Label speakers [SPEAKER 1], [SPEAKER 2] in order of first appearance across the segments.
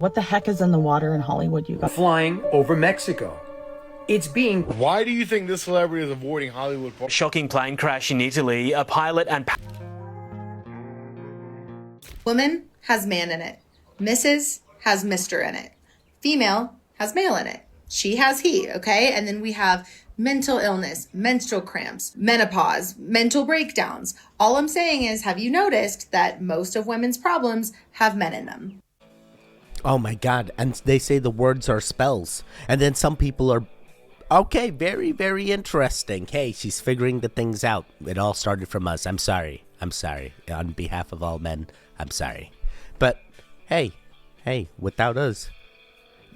[SPEAKER 1] What the heck is in the water in Hollywood, you guys?
[SPEAKER 2] Flying over Mexico. It's being...
[SPEAKER 3] Why do you think this celebrity is avoiding Hollywood?
[SPEAKER 4] Shocking plane crash in Italy. A pilot and...
[SPEAKER 5] Woman has man in it. Mrs. has Mr. in it. Female has male in it. She has he, okay? And then we have mental illness, menstrual cramps, menopause, mental breakdowns. All I'm saying is, have you noticed that most of women's problems have men in them?
[SPEAKER 6] Oh my God. And they say the words are spells. And then some people are, okay, very, very interesting. Hey, she's figuring the things out. It all started from us. I'm sorry. I'm sorry. On behalf of all men, I'm sorry. But hey, without us.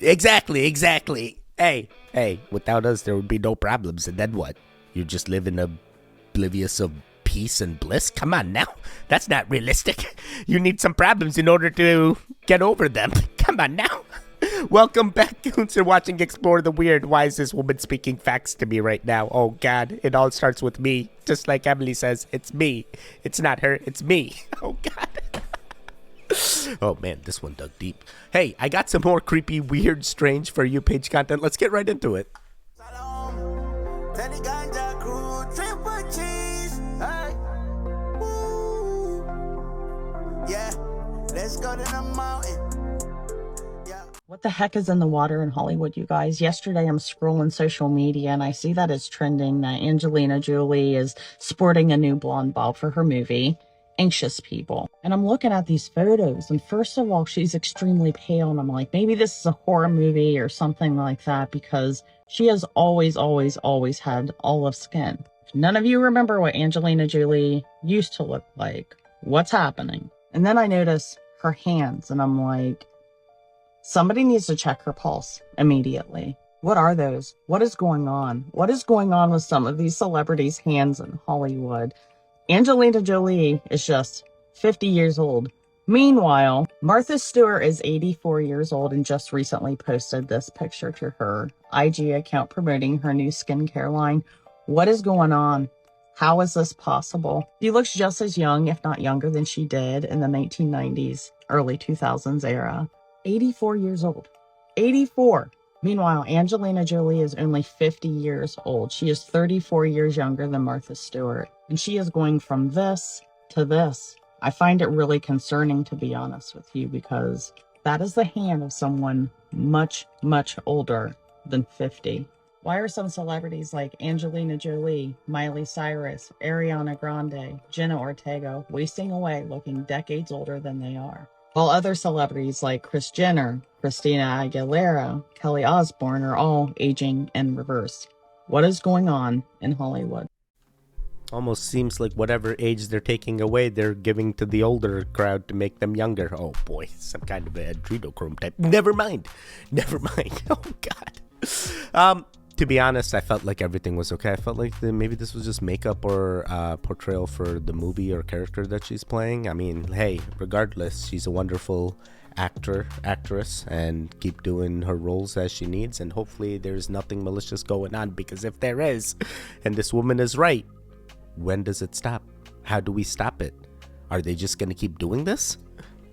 [SPEAKER 6] Exactly. Hey, without us, there would be no problems. And then what? You just live in oblivious of peace and bliss? Come on now. That's not realistic. You need some problems in order to get over them. Come on now. Welcome back, goons. You're watching Explore the Weird. Why is this woman speaking facts to me right now? Oh God, it all starts with me. Just like Emily says, it's me. It's not her, it's me. Oh God. Oh man, this one dug deep. Hey, I got some more creepy, weird, strange For You page content. Let's get right into it.
[SPEAKER 1] Let's go to the mountain. What the heck is in the water in Hollywood, you guys? Yesterday, I'm scrolling social media and I see that it's trending that Angelina Jolie is sporting a new blonde bob for her movie, Anxious People. And I'm looking at these photos, and first of all, she's extremely pale, and I'm like, maybe this is a horror movie or something like that, because she has always had olive skin. None of you remember what Angelina Jolie used to look like. What's happening? And then I notice her hands, and I'm like, somebody needs to check her pulse immediately. What are those? What is going on? What is going on with some of these celebrities' hands in Hollywood? Angelina Jolie is just 50 years old. Meanwhile, Martha Stewart is 84 years old and just recently posted this picture to her IG account promoting her new skincare line. What is going on? How is this possible? She looks just as young, if not younger, than she did in the 1990s, early 2000s era. 84 years old. 84. Meanwhile, Angelina Jolie is only 50 years old. She is 34 years younger than Martha Stewart. And she is going from this to this. I find it really concerning, to be honest with you, because that is the hand of someone much, much older than 50. Why are some celebrities like Angelina Jolie, Miley Cyrus, Ariana Grande, Jenna Ortega wasting away looking decades older than they are? While other celebrities like Kris Jenner, Christina Aguilera, Kelly Osbourne are all aging in reverse. What is going on in Hollywood?
[SPEAKER 6] Almost seems like whatever age they're taking away, they're giving to the older crowd to make them younger. Oh boy, some kind of a adrenochrome type. Never mind. Oh God. To be honest, I felt like everything was okay. I felt like maybe this was just makeup or portrayal for the movie or character that she's playing. I mean, hey, regardless, she's a wonderful actress, and keep doing her roles as she needs. And hopefully there's nothing malicious going on, because if there is, and this woman is right, when does it stop? How do we stop it? Are they just going to keep doing this?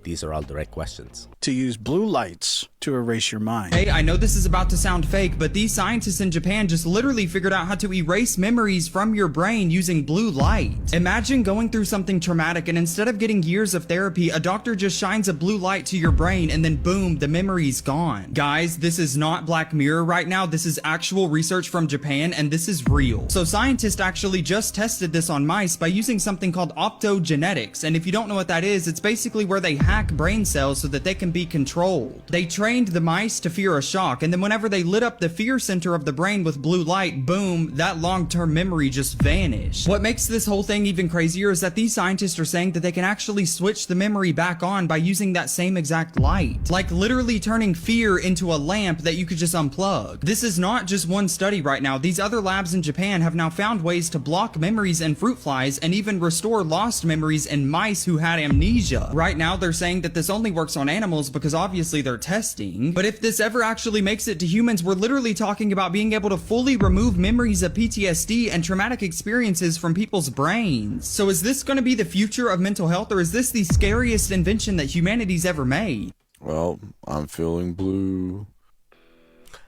[SPEAKER 6] These are all direct questions.
[SPEAKER 7] To use blue lights to erase your mind.
[SPEAKER 8] Hey, I know this is about to sound fake, but these scientists in Japan just literally figured out how to erase memories from your brain using blue light. Imagine going through something traumatic, and instead of getting years of therapy, a doctor just shines a blue light to your brain, and then boom, the memory's gone. Guys, this is not Black Mirror right now. This is actual research from Japan, and this is real. So scientists actually just tested this on mice by using something called optogenetics, and if you don't know what that is, it's basically where they hack brain cells so that they can be controlled. They trained the mice to fear a shock, and then whenever they lit up the fear center of the brain with blue light, boom, that long-term memory just vanished. What makes this whole thing even crazier is that these scientists are saying that they can actually switch the memory back on by using that same exact light. Like literally turning fear into a lamp that you could just unplug. This is not just one study right now. These other labs in Japan have now found ways to block memories in fruit flies and even restore lost memories in mice who had amnesia. Right now, they're saying that this only works on animals because obviously they're testing. But if this ever actually makes it to humans, we're literally talking about being able to fully remove memories of PTSD and traumatic experiences from people's brains. So is this going to be the future of mental health, or is this the scariest invention that humanity's ever made?
[SPEAKER 9] Well, I'm feeling blue.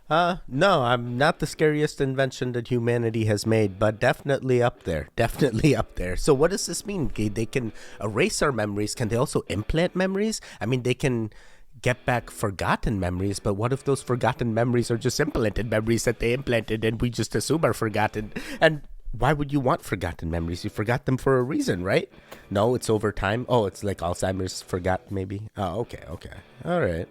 [SPEAKER 6] No, I'm not the scariest invention that humanity has made, but definitely up there. Definitely up there. So what does this mean? They can erase our memories. Can they also implant memories? I mean, they can get back forgotten memories, but what if those forgotten memories are just implanted memories that they implanted and we just assume are forgotten? And why would you want forgotten memories? You forgot them for a reason, right? No, it's over time. Oh, it's like Alzheimer's forgot maybe. Oh, okay. All right.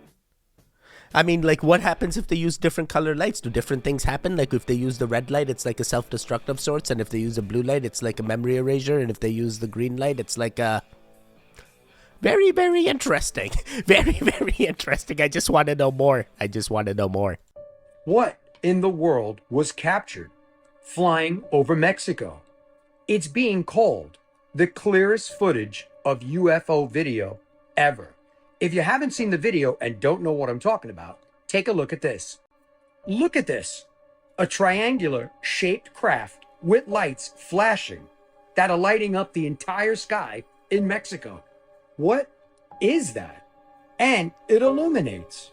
[SPEAKER 6] I mean, like, what happens if they use different color lights? Do different things happen? Like, if they use the red light, it's like a self-destructive sorts, and if they use a blue light, it's like a memory erasure, and if they use the green light, it's like a... Very, very interesting. Very, very interesting. I just want to know more.
[SPEAKER 2] What in the world was captured flying over Mexico? It's being called the clearest footage of UFO video ever. If you haven't seen the video and don't know what I'm talking about, take a look at this. Look at this. A triangular shaped craft with lights flashing that are lighting up the entire sky in Mexico. What is that? And it illuminates.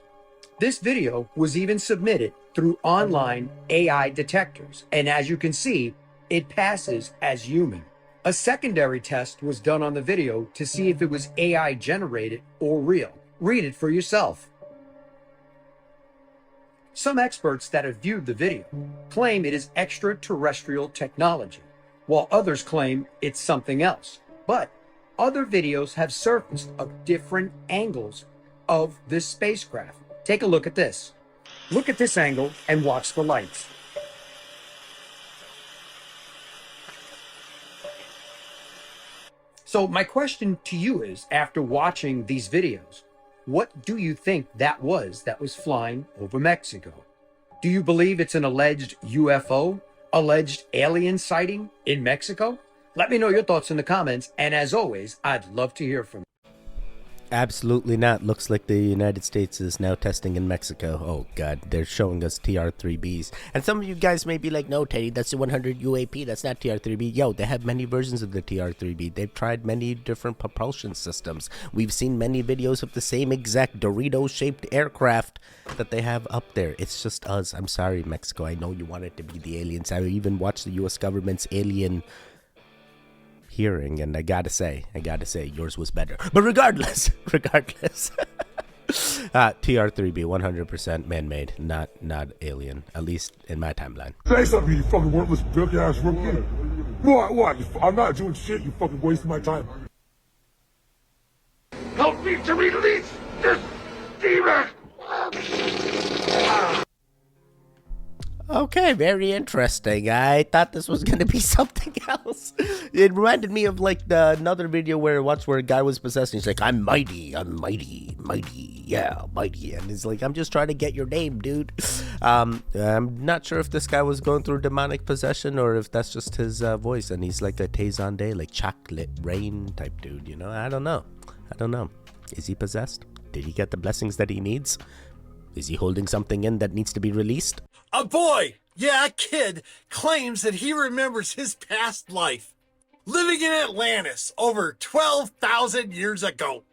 [SPEAKER 2] This video was even submitted through online AI detectors. And as you can see, it passes as human. A secondary test was done on the video to see if it was AI generated or real. Read it for yourself. Some experts that have viewed the video claim it is extraterrestrial technology, while others claim it's something else. But other videos have surfaced of different angles of this spacecraft. Take a look at this. Look at this angle and watch the lights. So my question to you is, after watching these videos, what do you think that was flying over Mexico? Do you believe it's an alleged UFO, alleged alien sighting in Mexico? Let me know your thoughts in the comments, and as always, I'd love to hear from you.
[SPEAKER 6] Absolutely not. Looks like the United States is now testing in Mexico. Oh, God. They're showing us TR-3Bs. And some of you guys may be like, no, Teddy, that's the 100 UAP. That's not TR-3B. Yo, they have many versions of the TR-3B. They've tried many different propulsion systems. We've seen many videos of the same exact Dorito-shaped aircraft that they have up there. It's just us. I'm sorry, Mexico. I know you want it to be the aliens. I even watched the U.S. government's alien hearing, and I gotta say, yours was better. But regardless, TR-3B, 100% man-made, not alien, at least in my timeline.
[SPEAKER 10] Say something, you fucking worthless jerk-ass rookie. What? I'm not doing shit, you fucking wasting my time. Help me to release this demon!
[SPEAKER 6] Okay, very interesting. I thought this was gonna be something else. It reminded me of like another video where a guy was possessed and he's like, I'm mighty, yeah, mighty. And he's like, I'm just trying to get your name, dude. I'm not sure if this guy was going through demonic possession or if that's just his voice. And he's like a Tay like chocolate rain type dude, you know? I don't know. Is he possessed? Did he get the blessings that he needs? Is he holding something in that needs to be released?
[SPEAKER 11] A boy, a kid, claims that he remembers his past life, living in Atlantis over 12,000 years ago.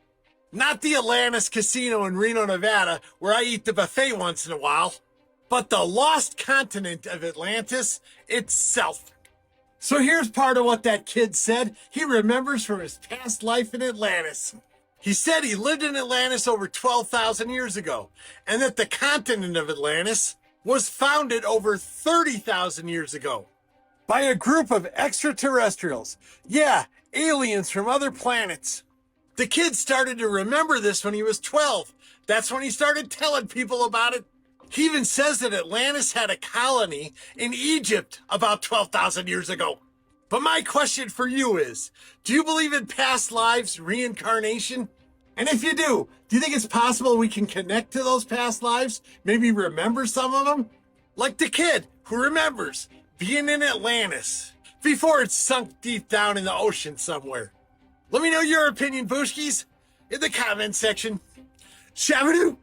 [SPEAKER 11] Not the Atlantis Casino in Reno, Nevada, where I eat the buffet once in a while, but the lost continent of Atlantis itself. So here's part of what that kid said he remembers from his past life in Atlantis. He said he lived in Atlantis over 12,000 years ago, and that the continent of Atlantis was founded over 30,000 years ago by a group of extraterrestrials. Yeah, aliens from other planets. The kid started to remember this when he was 12. That's when he started telling people about it. He even says that Atlantis had a colony in Egypt about 12,000 years ago. But my question for you is, do you believe in past lives, reincarnation? And if you do you think it's possible we can connect to those past lives? Maybe remember some of them? Like the kid who remembers being in Atlantis before it sunk deep down in the ocean somewhere. Let me know your opinion, Booshkies, in the comment section. Shabadoo!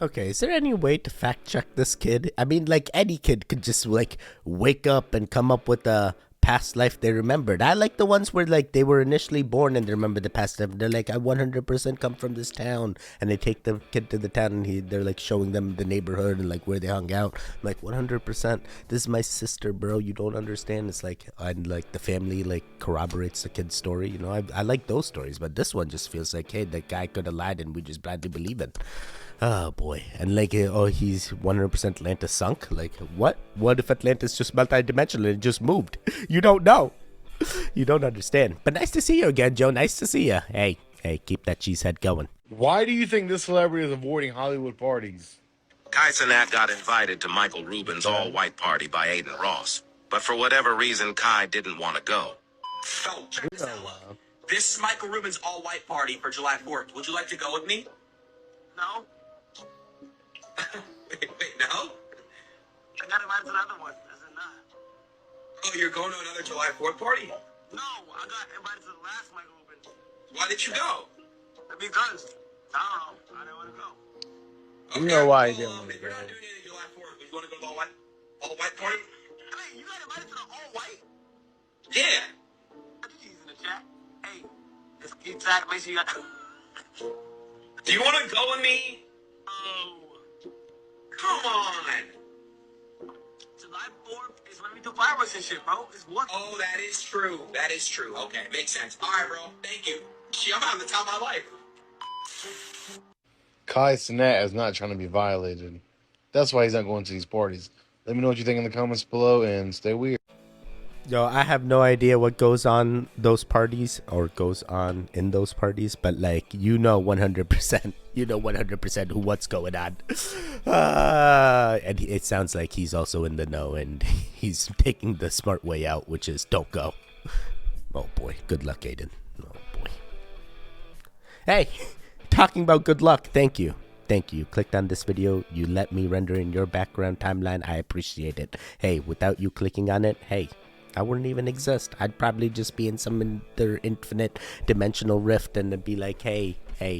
[SPEAKER 6] Okay, is there any way to fact check this kid? I mean, like, any kid could just, like, wake up and come up with a past life they remembered. I like the ones where like they were initially born and they remember the past life. They're like, I 100% come from this town, and they take the kid to the town and they're like showing them the neighborhood and like where they hung out. I'm like, 100%. This is my sister, bro. You don't understand. It's like, and like the family like corroborates the kid's story. You know, I like those stories, but this one just feels like, hey, that guy could have lied and we just blindly believe it. Oh boy. And like, oh, he's 100% Atlantis sunk. Like, what if Atlantis just multi-dimensional and it just moved? You don't know. You don't understand. But nice to see you again, Joe. Nice to see you. Hey, keep that cheesehead going.
[SPEAKER 3] Why do you think this celebrity is avoiding Hollywood parties?
[SPEAKER 12] Kai Cenat got invited to Michael Rubin's all-white party by Aiden Ross, but for whatever reason, Kai didn't want to go.
[SPEAKER 13] So, check this out. This is Michael Rubin's all-white party for July 4th. Would you like to go with me? No. wait, no? I got invited to another one. Is it not? Oh, you're going to another July 4th party? No, I got invited to the last Michael Rubin. Why didn't you go? Because, I don't know, I didn't want to go.
[SPEAKER 3] Okay, you know why he didn't want to
[SPEAKER 13] go. If you're not doing anything July 4th, but you want to go to the all-white party? Hey, you got invited to the all-white? Yeah. He's in the chat. Hey, just keep track, make sure you got... Do you want to go with me? Come on! July 4th is when we do fireworks and shit, bro. It's what? Oh, that is true. That is true. Okay, makes sense. All right, bro. Thank you. Shit, I'm having the time of my life.
[SPEAKER 3] Kai Cenat is not trying to be violated. That's why he's not going to these parties. Let me know what you think in the comments below and stay weird.
[SPEAKER 6] Yo, I have no idea what goes on those parties or goes on in those parties, but like, you know 100%, you know 100% what's going on. And it sounds like he's also in the know and he's taking the smart way out, which is don't go. Oh boy, good luck, Aiden. Oh boy. Hey, talking about good luck, thank you. Thank you. Clicked on this video. You let me render in your background timeline. I appreciate it. Hey, without you clicking on it, hey, I wouldn't even exist. I'd probably just be in some other infinite dimensional rift and it'd be like, hey,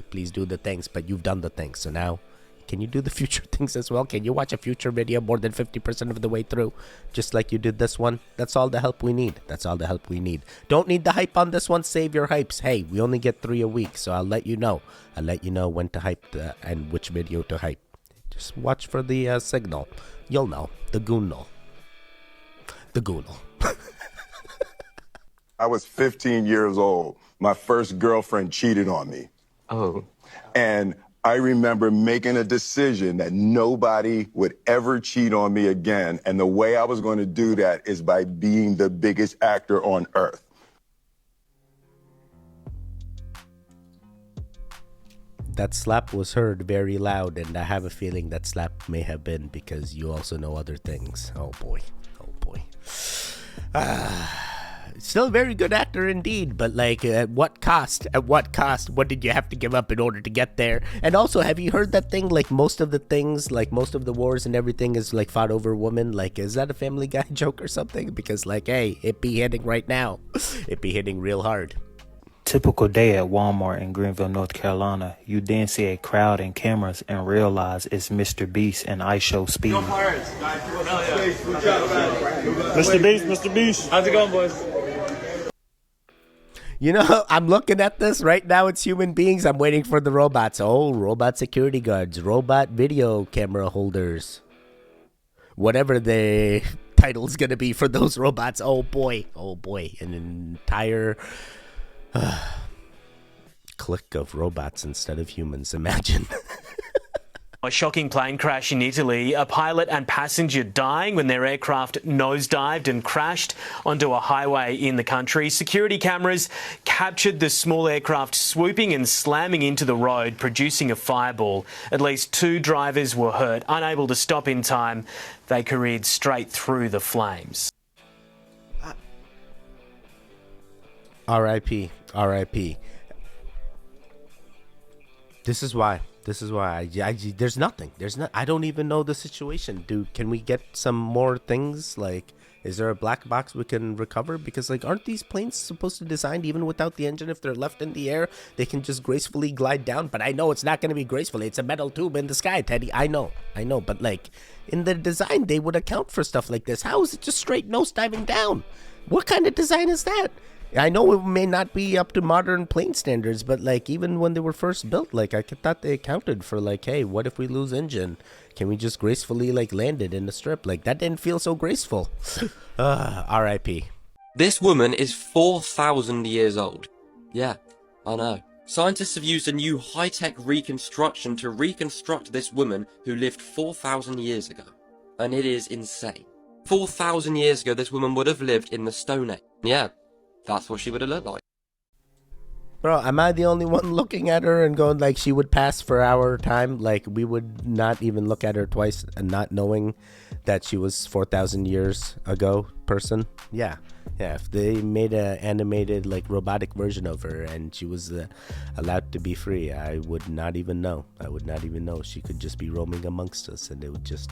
[SPEAKER 6] please do the things. But you've done the things. So now, can you do the future things as well? Can you watch a future video more than 50% of the way through? Just like you did this one? That's all the help we need. That's all the help we need. Don't need the hype on this one. Save your hypes. Hey, we only get 3 a week. So I'll let you know. I'll let you know when to hype and which video to hype. Just watch for the signal. You'll know. The goonal. The goonal.
[SPEAKER 10] I was 15 years old. My first girlfriend cheated on me.
[SPEAKER 14] Oh.
[SPEAKER 10] And I remember making a decision that nobody would ever cheat on me again. And the way I was going to do that is by being the biggest actor on earth.
[SPEAKER 6] That slap was heard very loud, and I have a feeling that slap may have been because you also know other things. Oh boy. Oh boy. Still a very good actor indeed, but like, at what cost? At what cost? What did you have to give up in order to get there? And also, have you heard that thing, like most of the things, like most of the wars and everything is like fought over women? Like, is that a Family Guy joke or something? Because like, hey, it be hitting right now. It be hitting real hard.
[SPEAKER 14] Typical day at Walmart in Greenville, North Carolina. You then see a crowd and cameras and realize it's Mr. Beast and Ice Show Speed.
[SPEAKER 3] Mr. Beast. How's it going, boys?
[SPEAKER 6] You know, I'm looking at this right now. It's human beings. I'm waiting for the robots. Oh, robot security guards, robot video camera holders. Whatever the title's going to be for those robots. Oh, boy. Oh, boy. An entire clique of robots instead of humans. Imagine.
[SPEAKER 4] A shocking plane crash in Italy, a pilot and passenger dying when their aircraft nosedived and crashed onto a highway in the country. Security cameras captured the small aircraft swooping and slamming into the road, producing a fireball. At least 2 drivers were hurt. Unable to stop in time, they careered straight through the flames.
[SPEAKER 6] R.I.P. R.I.P. This is why there's nothing. I don't even know the situation. Dude, can we get some more things? Like, is there a black box we can recover? Because like, aren't these planes supposed to design even without the engine? If they're left in the air, they can just gracefully glide down. But I know it's not going to be gracefully. It's a metal tube in the sky, Teddy. I know. But like, in the design, they would account for stuff like this. How is it just straight nose diving down? What kind of design is that? I know it may not be up to modern plane standards, but like even when they were first built, like I thought they accounted for like, hey, what if we lose engine? Can we just gracefully like land it in the strip? Like that didn't feel so graceful. R.I.P.
[SPEAKER 15] This woman is 4,000 years old. Yeah, I know. Scientists have used a new high-tech reconstruction to reconstruct this woman who lived 4,000 years ago. And it is insane. 4,000 years ago, this woman would have lived in the Stone Age. Yeah, that's what she would have looked like.
[SPEAKER 6] Bro, am I the only one looking at her and going like she would pass for our time? Like we would not even look at her twice and not knowing that she was 4,000 years ago person? Yeah. Yeah, if they made an animated like robotic version of her and she was allowed to be free, I would not even know. I would not even know. She could just be roaming amongst us and it would just...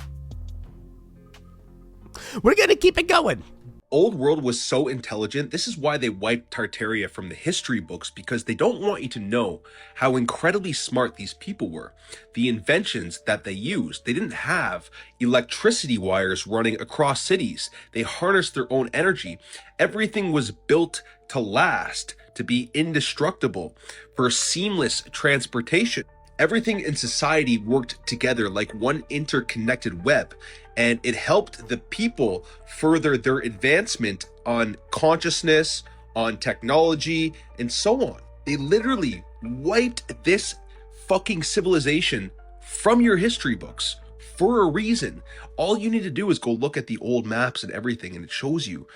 [SPEAKER 6] We're gonna keep it going.
[SPEAKER 16] Old World was so intelligent. This is why they wiped Tartaria from the history books, because they don't want you to know how incredibly smart these people were. The inventions that they used, they didn't have electricity wires running across cities. They harnessed their own energy. Everything was built to last, to be indestructible, for seamless transportation. Everything in society worked together like one interconnected web, and it helped the people further their advancement on consciousness, on technology, and so on. They literally wiped this fucking civilization from your history books for a reason. All you need to do is go look at the old maps and everything, and it shows you,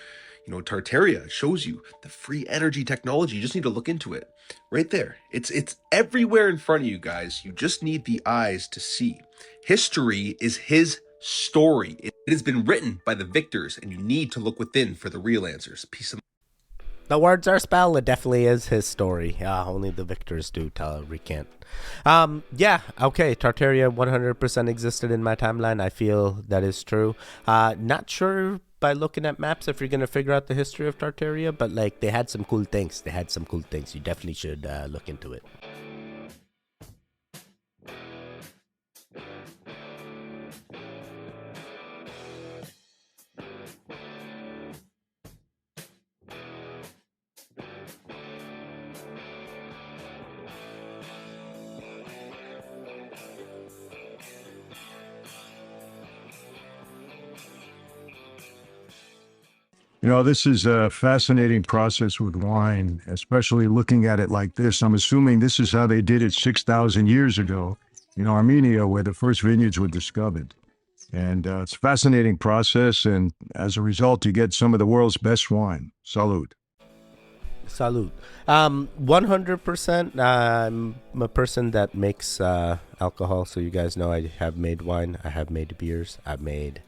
[SPEAKER 16] Tartaria shows you the free energy technology. You just need to look into it. Right there. It's everywhere in front of you guys. You just need the eyes to see. History is his story. It has been written by the victors, and you need to look within for the real answers. Peace of mind.
[SPEAKER 6] The words are spell. It definitely is his story. Only the victors do recant. Yeah, okay. Tartaria 100% existed in my timeline. I feel that is true. Not sure by looking at maps if you're going to figure out the history of Tartaria, but like they had some cool things. You definitely should look into it.
[SPEAKER 17] This is a fascinating process with wine, especially looking at it like this. I'm assuming this is how they did it 6,000 years ago in Armenia, where the first vineyards were discovered. And it's a fascinating process, and as a result, you get some of the world's best wine. Salud.
[SPEAKER 6] Salud. 100%. I'm a person that makes alcohol, so you guys know I have made wine, I have made beers, I've made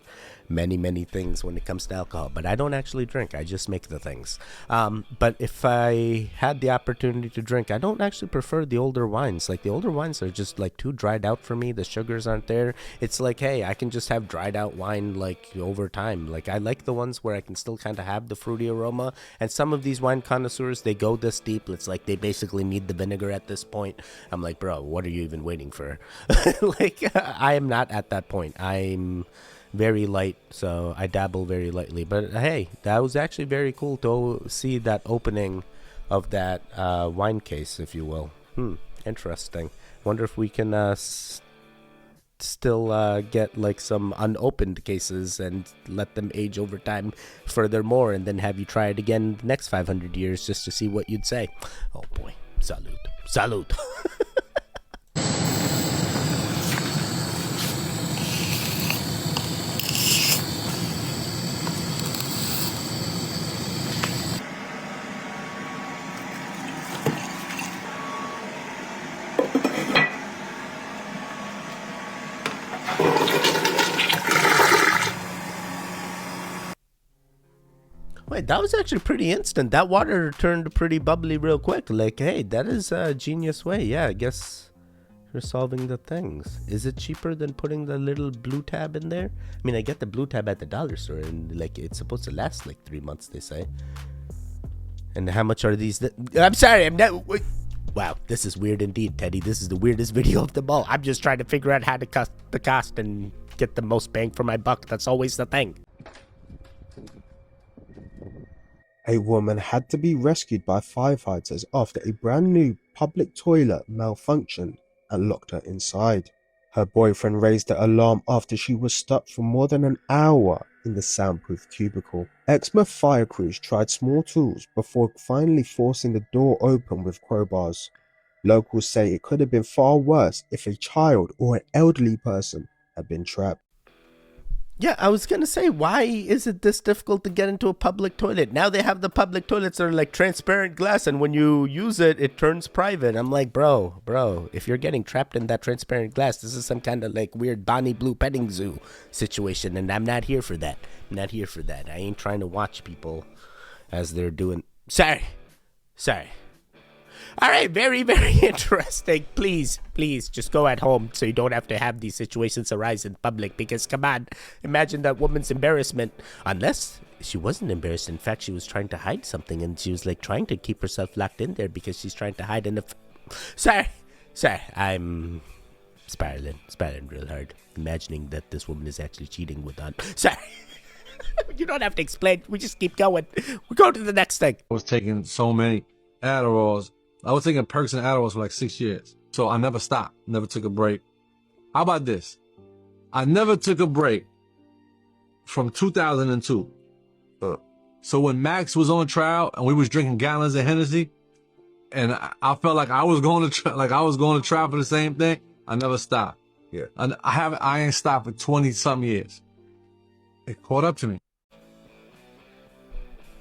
[SPEAKER 6] many things when it comes to alcohol, but I don't actually drink. I just make the things. But if I had the opportunity to drink, I don't actually prefer the older wines. Like the older wines are just like too dried out for me. The sugars aren't there. It's like, hey, I can just have dried out wine like over time. Like I like the ones where I can still kind of have the fruity aroma. And some of these wine connoisseurs, they go this deep. It's like they basically need the vinegar at this point. I'm like, bro, what are you even waiting for? Like I am not at that point. I'm very light, so I dabble very lightly. But hey, that was actually very cool to see that opening of that wine case, if you will. Interesting. Wonder if we can still get like some unopened cases and let them age over time furthermore, and then have you try it again the next 500 years just to see what you'd say. Oh boy, salud. Wait, that was actually pretty instant. That water turned pretty bubbly real quick. Like, hey, that is a genius way. Yeah, I guess you're solving the things. Is it cheaper than putting the little blue tab in there? I mean, I get the blue tab at the dollar store, and like it's supposed to last like 3 months, they say. And how much are these? I'm sorry, I'm not... Wow, this is weird indeed, Teddy. This is the weirdest video of them all. I'm just trying to figure out how to cut the cost and get the most bang for my buck. That's always the thing.
[SPEAKER 18] A woman had to be rescued by firefighters after a brand new public toilet malfunctioned and locked her inside. Her boyfriend raised the alarm after she was stuck for more than an hour in the soundproof cubicle. Exmouth fire crews tried small tools before finally forcing the door open with crowbars. Locals say it could have been far worse if a child or an elderly person had been trapped.
[SPEAKER 6] Yeah, I was gonna say, why is it this difficult to get into a public toilet? Now they have the public toilets that are like transparent glass, and when you use it, it turns private. I'm like, bro, if you're getting trapped in that transparent glass, this is some kind of like weird Bonnie Blue petting zoo situation, and I'm not here for that. I ain't trying to watch people as they're doing. Sorry. All right, very, very interesting. Please, just go at home so you don't have to have these situations arise in public. Because, come on, imagine that woman's embarrassment. Unless she wasn't embarrassed. In fact, she was trying to hide something. And she was, like, trying to keep herself locked in there because she's trying to hide in the... Sorry. I'm spiraling real hard. Imagining that this woman is actually cheating with on... Sorry. You don't have to explain. We just keep going. We go to the next thing.
[SPEAKER 19] I was taking so many Adderalls. I was taking perks and Adderalls for like 6 years. So I never stopped, never took a break. How about this? I never took a break from 2002. So when Max was on trial and we was drinking gallons of Hennessy, and I felt like I was going to trial for the same thing, I never stopped. Yeah. And I ain't stopped for 20-something years. It caught up to me.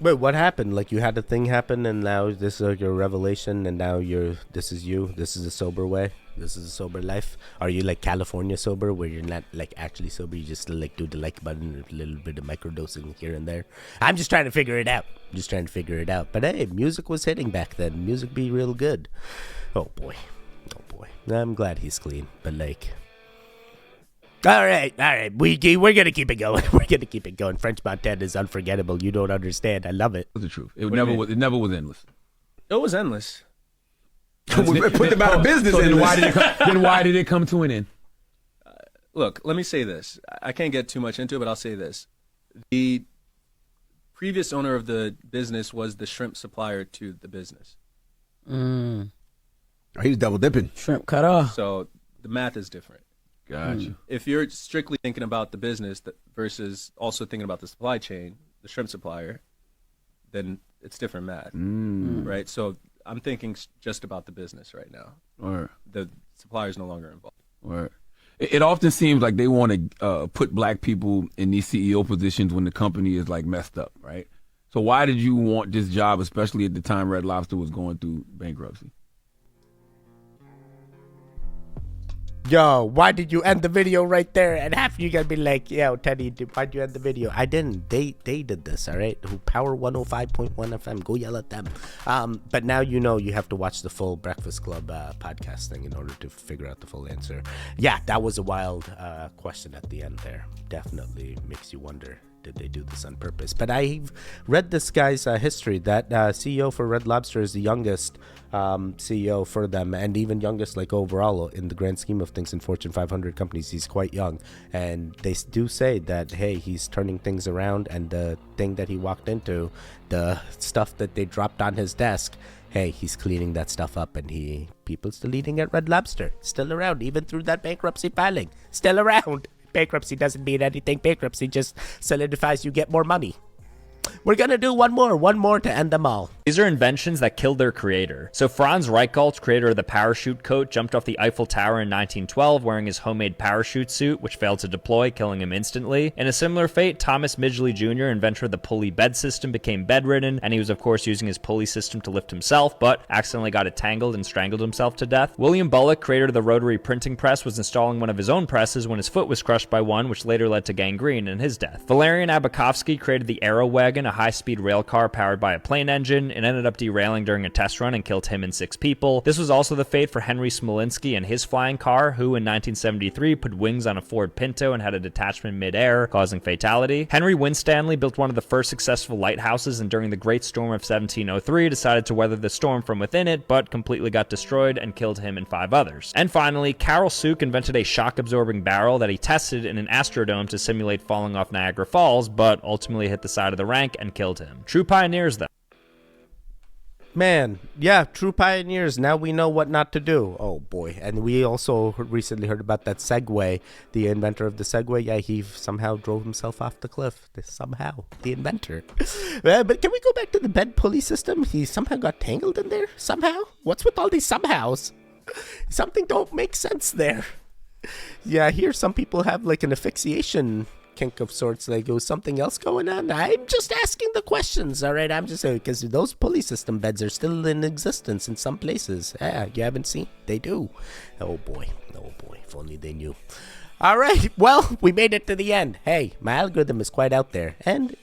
[SPEAKER 6] Wait, what happened? Like, you had a thing happen, and now this is like your revelation, and now this is you. This is a sober way. This is a sober life. Are you like California sober, where you're not like actually sober? You just like do the like button, a little bit of microdosing here and there. I'm just trying to figure it out. But hey, music was hitting back then. Music be real good. Oh boy. I'm glad he's clean, but like. All right. We're gonna keep it going. French Montana is unforgettable. You don't understand. I love it.
[SPEAKER 20] The truth. It never was endless.
[SPEAKER 21] It was endless.
[SPEAKER 20] Put them out of business. So then why did it come to an end?
[SPEAKER 21] Look, let me say this. I can't get too much into it, but I'll say this. The previous owner of the business was the shrimp supplier to the business.
[SPEAKER 20] He's double dipping.
[SPEAKER 21] Shrimp cut off. So the math is different.
[SPEAKER 20] Gotcha.
[SPEAKER 21] If you're strictly thinking about the business versus also thinking about the supply chain, the shrimp supplier, then it's different math, right? So I'm thinking just about the business right now.
[SPEAKER 20] Or
[SPEAKER 21] the supplier's no longer involved.
[SPEAKER 20] Or it often seems like they want to put black people in these CEO positions when the company is like messed up, right? So why did you want this job, especially at the time Red Lobster was going through bankruptcy?
[SPEAKER 6] Yo, why did you end the video right there? And half of you gonna be like, yo, Teddy, why'd you end the video? I didn't. They did this, all right? Who Power 105.1 FM. Go yell at them. But now you know you have to watch the full Breakfast Club podcast thing in order to figure out the full answer. Yeah, that was a wild question at the end there. Definitely makes you wonder. Did they do this on purpose? But I've read this guy's history. That CEO for Red Lobster is the youngest CEO for them, and even youngest like overall in the grand scheme of things in Fortune 500 companies. He's quite young, and they do say that, hey, he's turning things around, and the thing that he walked into, the stuff that they dropped on his desk, hey, he's cleaning that stuff up, and people still eating at Red Lobster, still around, even through that bankruptcy filing, still around. Bankruptcy doesn't mean anything. Bankruptcy just solidifies you get more money. We're gonna do one more to end them all.
[SPEAKER 22] These are inventions that killed their creator. So Franz Reichelt, creator of the parachute coat, jumped off the Eiffel Tower in 1912 wearing his homemade parachute suit, which failed to deploy, killing him instantly. In a similar fate, Thomas Midgley Jr., inventor of the pulley bed system, became bedridden, and he was of course using his pulley system to lift himself, but accidentally got it tangled and strangled himself to death. William Bullock, creator of the rotary printing press, was installing one of his own presses when his foot was crushed by one, which later led to gangrene and his death. Valerian Abakovsky created the Aero Wagon, a high-speed rail car powered by a plane engine, and ended up derailing during a test run and killed him and 6 people. This was also the fate for Henry Smolinski and his flying car, who in 1973 put wings on a Ford Pinto and had a detachment mid-air, causing fatality. Henry Winstanley built one of the first successful lighthouses, and during the Great Storm of 1703 decided to weather the storm from within it, but completely got destroyed and killed him and 5 others. And finally, Carol Sook invented a shock-absorbing barrel that he tested in an Astrodome to simulate falling off Niagara Falls, but ultimately hit the side of the rank and killed him. True pioneers, though.
[SPEAKER 6] Man, yeah, true pioneers. Now we know what not to do. Oh boy. And we also recently heard about that Segway, the inventor of the Segway. Yeah, he somehow drove himself off the cliff. Somehow, the inventor. But can we go back to the bed pulley system? He somehow got tangled in there? Somehow? What's with all these somehows? Something don't make sense there. Yeah, I hear some people have like an asphyxiation kink of sorts. Like, was something else going on? I'm just asking the questions, all right? I'm just saying, because those pulley system beds are still in existence in some places. Yeah, you haven't seen? They do. Oh boy, if only they knew. All right, well, we made it to the end. Hey, my algorithm is quite out there, and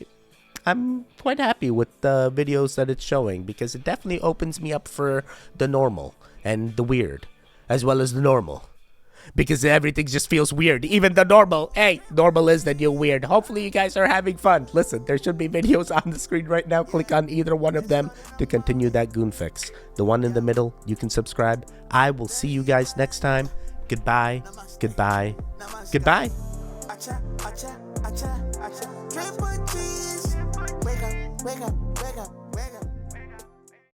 [SPEAKER 6] I'm quite happy with the videos that it's showing, because it definitely opens me up for the normal and the weird, as well as the normal. Because everything just feels weird. Even the normal. Hey, normal is the new weird. Hopefully you guys are having fun. Listen, there should be videos on the screen right now. Click on either one of them to continue that goon fix. The one in the middle, you can subscribe. I will see you guys next time. Goodbye. Goodbye. Goodbye.
[SPEAKER 1] Wake up, wake up.